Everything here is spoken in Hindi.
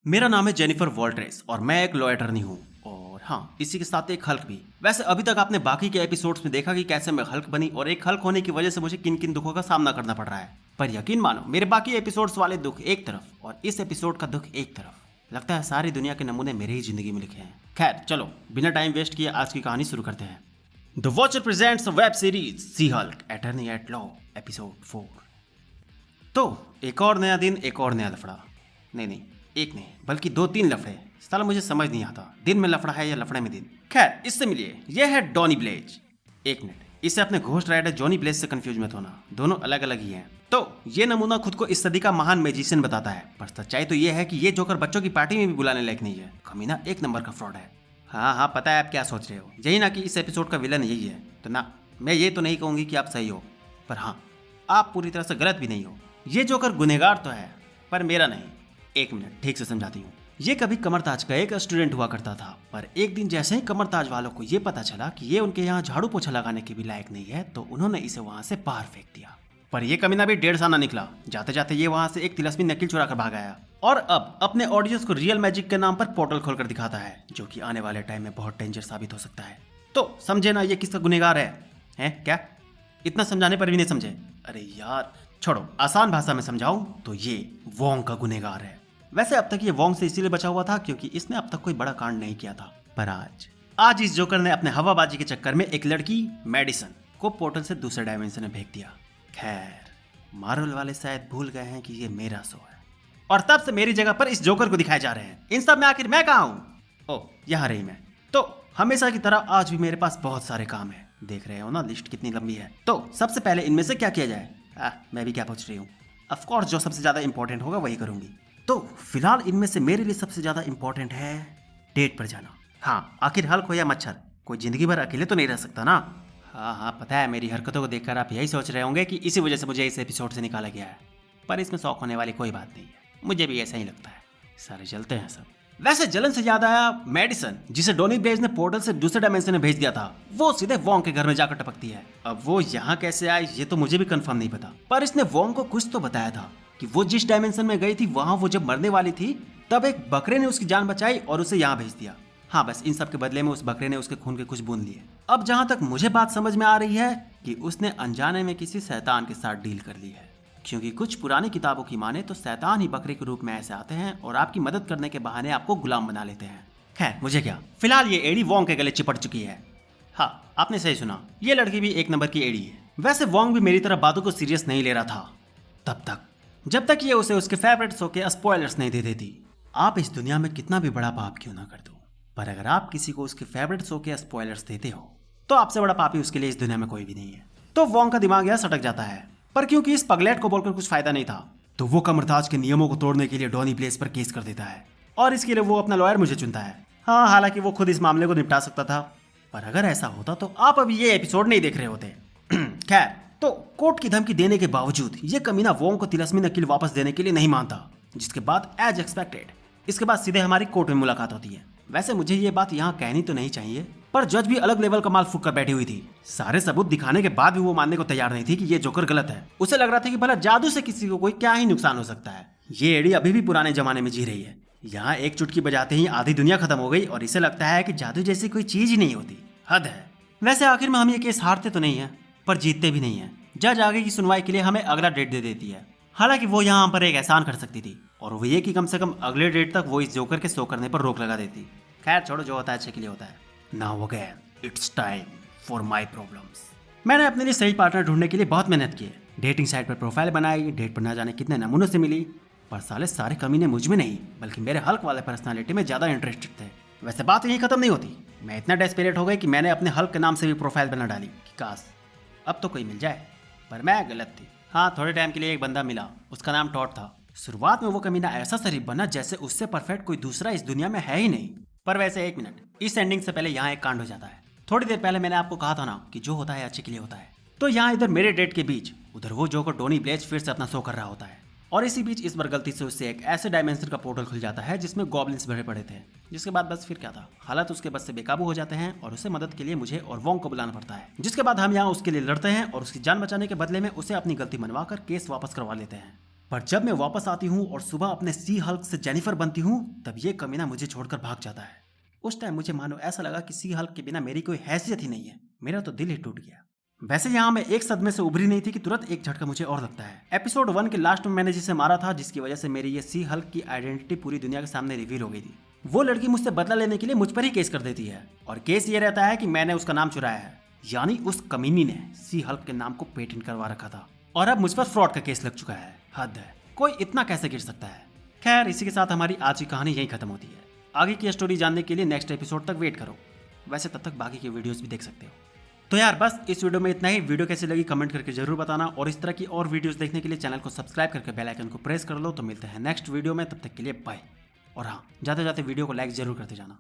मेरा नाम है जेनिफर वॉल्ट्रेस और मैं एक लॉ अटर्नी हूँ और हाँ, इसी के साथ एक हल्क भी। वैसे अभी तक आपने बाकी के एपिसोड्स में देखा कि कैसे मैं हल्क बनी और एक हल्क होने की वजह से मुझे किन किन दुखों का सामना करना पड़ रहा है। पर यकीन मानो, मेरे बाकी एपिसोड्स वाले दुख एक तरफ और इस एपिसोड का दुख एक तरफ। लगता है सारी दुनिया के नमूने मेरे ही जिंदगी में लिखे हैं। खैर चलो, बिना टाइम वेस्ट किए आज की कहानी शुरू करते हैं। The Watcher presents web series She Hulk attorney at law episode 4। तो एक और नया दिन, एक और नया लफड़ा। नहीं, एक नहीं बल्कि 2-3 लफड़े। साला मुझे समझ नहीं आता दिन में लफड़ा है या लफड़े में दिन। खैर, इससे मिलिए, यह है डॉनी ब्लेज। एक मिनट, इसे अपने घोस्ट राइडर जॉनी ब्लेज से कंफ्यूज मत होना, दोनों अलग अलग ही हैं। तो ये नमूना खुद को इस सदी का महान मैजिशियन बताता है, पर सच्चाई तो ये है कि ये जोकर बच्चों की पार्टी में भी बुलाने लायक नहीं है। कमीना एक नंबर का फ्रॉड है। हाँ, पता है आप क्या सोच रहे हो, यही ना कि इस एपिसोड का विलन यही है। तो ना, मैं ये तो नहीं कहूंगी कि आप सही हो, पर हाँ, आप पूरी तरह से गलत भी नहीं हो। ये जोकर गुनहगार तो है, पर मेरा नहीं। एक मिनट, ठीक से समझाती हूँ। ये कभी कमरताज का एक स्टूडेंट हुआ करता था, पर एक दिन जैसे ही कमरताज वालों को ये पता चला कि ये उनके यहाँ झाड़ू पोछा लगाने के भी लायक नहीं है, तो उन्होंने इसे वहां से बाहर फेंक दिया। पर ये कमीना भी 1.5 साल निकला। जाते जाते ये वहां से एक तिलस्मी नकील चुरा कर भाग आया और अब अपने ऑडियंस को रियल मैजिक के नाम पर पोर्टल खोलकर दिखाता है, जो कि आने वाले टाइम में बहुत डेंजर साबित हो सकता है। तो समझे ना, ये किसका गुनहगार है क्या? इतना समझाने पर भी नहीं समझे? अरे यार छोड़ो, आसान भाषा में समझाऊं तो ये वोंग का गुनहगार है। वैसे अब तक ये वोंग से इसीलिए बचा हुआ था क्योंकि इसने अब तक कोई बड़ा कांड नहीं किया था, पर आज इस जोकर ने अपने हवाबाजी के चक्कर में एक लड़की मेडिसन को पोर्टल से दूसरे डायमेंशन में फेंक दिया। खैर, मार्वल वाले शायद भूल गए हैं कि ये मेरा शो है और तब से मेरी जगह पर इस जोकर को दिखाए जा रहे हैं। इन सब में आखिर मैं कहाँ हूँ? ओह, यहाँ रही मैं। तो हमेशा की तरह आज भी मेरे पास बहुत सारे काम है। देख रहे हो ना लिस्ट कितनी लंबी है। तो सबसे पहले इनमें से क्या किया जाए? मैं भी क्या पूछ रही हूँ। ऑफ कोर्स जो सबसे ज्यादा इंपॉर्टेंट होगा वही करूंगी। तो फिलहाल इनमें से मेरे लिए सबसे ज्यादा इंपॉर्टेंट है डेट पर जाना। हाँ, आखिर हल्क हो या मच्छर, कोई जिंदगी भर अकेले तो नहीं रह सकता ना। हाँ, पता है मेरी हरकतों को देखकर आप यही सोच रहे होंगे कि इसी वजह से मुझे इस एपिसोड से निकाला गया है, पर इसमें शौक होने वाली कोई बात नहीं है। मुझे भी ऐसा ही लगता है। सारे जलते हैं सब। वैसे जलन से याद आया, मेडिसन जिसे डॉनी ब्लेज ने पोर्टल से दूसरे डायमेंशन में भेज दिया था, वो सीधे वोंग के घर में जाकर टपकती है। अब वो यहाँ कैसे आई ये तो मुझे भी कंफर्म नहीं पता, पर इसने वोंग को कुछ तो बताया था कि वो जिस डायमेंशन में गई थी वहां वो जब मरने वाली थी तब एक बकरे ने उसकी जान बचाई और उसे यहाँ भेज दिया। हाँ, बस इन सब के बदले में उस बकरे ने उसके खून के कुछ बूंद लिए। अब जहां तक मुझे बात समझ में आ रही है कि उसने अनजाने में किसी शैतान के साथ डील कर ली है, क्योंकि कुछ पुरानी किताबों की माने तो शैतान ही बकरे के रूप में ऐसे आते हैं और आपकी मदद करने के बहाने आपको गुलाम बना लेते हैं। खैर, मुझे क्या, फिलहाल ये एडी वोंग के गले चिपट चुकी है। हाँ, आपने सही सुना, ये लड़की भी एक नंबर की एडी है। वैसे वोंग भी मेरी तरह बातों को सीरियस नहीं ले रहा था तब तक, जब तक ये उसे उसके फेवरेट शो के स्पॉयलर्स नहीं दे देती। आप इस दुनिया में कितना भी बड़ा पाप क्यों ना कर दो, पर अगर आप किसी को उसके फेवरेट शो के स्पॉयलर्स देते हो तो आपसे बड़ा पापी उसके लिए इस दुनिया में कोई भी नहीं है। तो वोंग का दिमाग यहाँ सटक जाता है, पर क्योंकि इस पगलेट को बोलकर कुछ फायदा नहीं था, तो वो कमरताज के नियमों को तोड़ने के लिए डॉनी ब्लेज पर केस कर देता है और इसके लिए वो अपना लॉयर मुझे चुनता है। हाँ, हालांकि वो खुद इस मामले को निपटा सकता था, पर अगर ऐसा होता तो आप अभी ये एपिसोड नहीं देख रहे होते। खैर, तो कोर्ट की धमकी देने के बावजूद ये कमीना वोंग को तिलस्मी नकील वापस देने के लिए नहीं मानता, जिसके बाद एज एक्सपेक्टेड इसके बाद सीधे हमारी कोर्ट में मुलाकात होती है। वैसे मुझे ये बात यहाँ कहनी तो नहीं चाहिए, पर जज भी अलग लेवल का माल फूक कर बैठी हुई थी। सारे सबूत दिखाने के बाद भी वो मानने को तैयार नहीं थी कि ये जोकर गलत है। उसे लग रहा था कि भला जादू से किसी को कोई क्या ही नुकसान हो सकता है। ये एडी अभी भी पुराने जमाने में जी रही है। यहाँ एक चुटकी बजाते ही आधी दुनिया खत्म हो गई और इसे लगता है कि जादू जैसी कोई चीज ही नहीं होती। हद है। वैसे आखिर में हम ये केस हारते तो नहीं है, पर जीतते भी नहीं है। जज आगे की सुनवाई के लिए हमें अगला डेट दे देती है। हालांकि वो यहाँ पर एक एहसान कर सकती थी, और वो ये कि कम से कम अगले डेट तक वो इस जोकर के शो करने पर रोक लगा देती। खैर छोड़ो, जो होता है अच्छे के लिए होता है। Now again it's time for my problems. मैंने अपने लिए सही पार्टनर ढूंढने के लिए बहुत मेहनत की है। डेटिंग साइट पर प्रोफाइल बनाई, डेट पर ना जाने कितने नमूनों से मिली, पर सारे कमीने मुझ में नहीं बल्कि मेरे हल्क वाले पर्सनालिटी में ज्यादा इंटरेस्टेड थे। वैसे बात यही खत्म नहीं होती। मैं इतना डेस्परेट हो गई कि मैंने अपने हल्क के नाम से भी प्रोफाइल बना डाली कि काश अब तो कोई मिल जाए, पर मैं गलत थी। हाँ, थोड़े टाइम के लिए एक बंदा मिला, उसका नाम टॉड था। शुरुआत में वो कमीना ऐसा शरीफ बना जैसे उससे परफेक्ट कोई दूसरा इस दुनिया में है ही नहीं। पर वैसे एक मिनट, इस एंडिंग से पहले यहाँ एक कांड हो जाता है। थोड़ी देर पहले मैंने आपको कहा था ना कि जो होता है अच्छे के लिए होता है। तो यहाँ इधर मेरे डेट के बीच उधर वो जोकर डॉनी ब्लेज फिर से अपना शो कर रहा होता है, और इसी बीच इस बार गलती से उससे एक ऐसे डायमेंशन का पोर्टल खुल जाता है जिसमें गॉब्लिन्स भरे पड़े थे। जिसके बाद बस फिर क्या था, हालात उसके बस से बेकाबू हो जाते हैं और उसे मदद के लिए मुझे और वोंग को बुलाना पड़ता है। जिसके बाद हम यहाँ उसके लिए लड़ते हैं और उसकी जान बचाने के बदले में उसे अपनी गलती मनवाकर केस वापस करवा लेते हैं। पर जब मैं वापस आती हूँ और सुबह अपने सी हल्क से जेनिफर बनती हूँ, तब ये कमीना मुझे छोड़कर भाग जाता है। उस टाइम मुझे मानो ऐसा लगा कि सी हल्क के बिना मेरी कोई हैसियत ही नहीं है। मेरा तो दिल ही टूट गया। वैसे यहाँ मैं एक सदमे से उभरी नहीं थी कि तुरंत एक झटका मुझे और लगता है। एपिसोड 1 के लास्ट में मैंने जिसे मारा था, जिसकी वजह से मेरी ये सी हल्क की आइडेंटिटी पूरी दुनिया के सामने रिवील हो गई थी, वो लड़की मुझसे बदला लेने के लिए मुझ पर ही केस कर देती है। और केस ये रहता है कि मैंने उसका नाम चुराया है, यानी उस कमीनी ने सी हल्क के नाम को पेटेंट करवा रखा था और अब मुझ पर फ्रॉड का केस लग चुका है। हद है, कोई इतना कैसे गिर सकता है। खैर, इसी के साथ हमारी आज की कहानी यहीं खत्म होती है। आगे की स्टोरी जानने के लिए नेक्स्ट एपिसोड तक वेट करो। वैसे तब तक बाकी के वीडियोस भी देख सकते हो। तो यार बस इस वीडियो में इतना ही। वीडियो कैसी लगी कमेंट करके जरूर बताना, और इस तरह की और वीडियोस देखने के लिए चैनल को सब्सक्राइब करके बेल आइकन को प्रेस कर लो। तो मिलते हैं नेक्स्ट वीडियो में, तब तक के लिए बाय। और हाँ, जाते जाते वीडियो को लाइक जरूर करते जाना।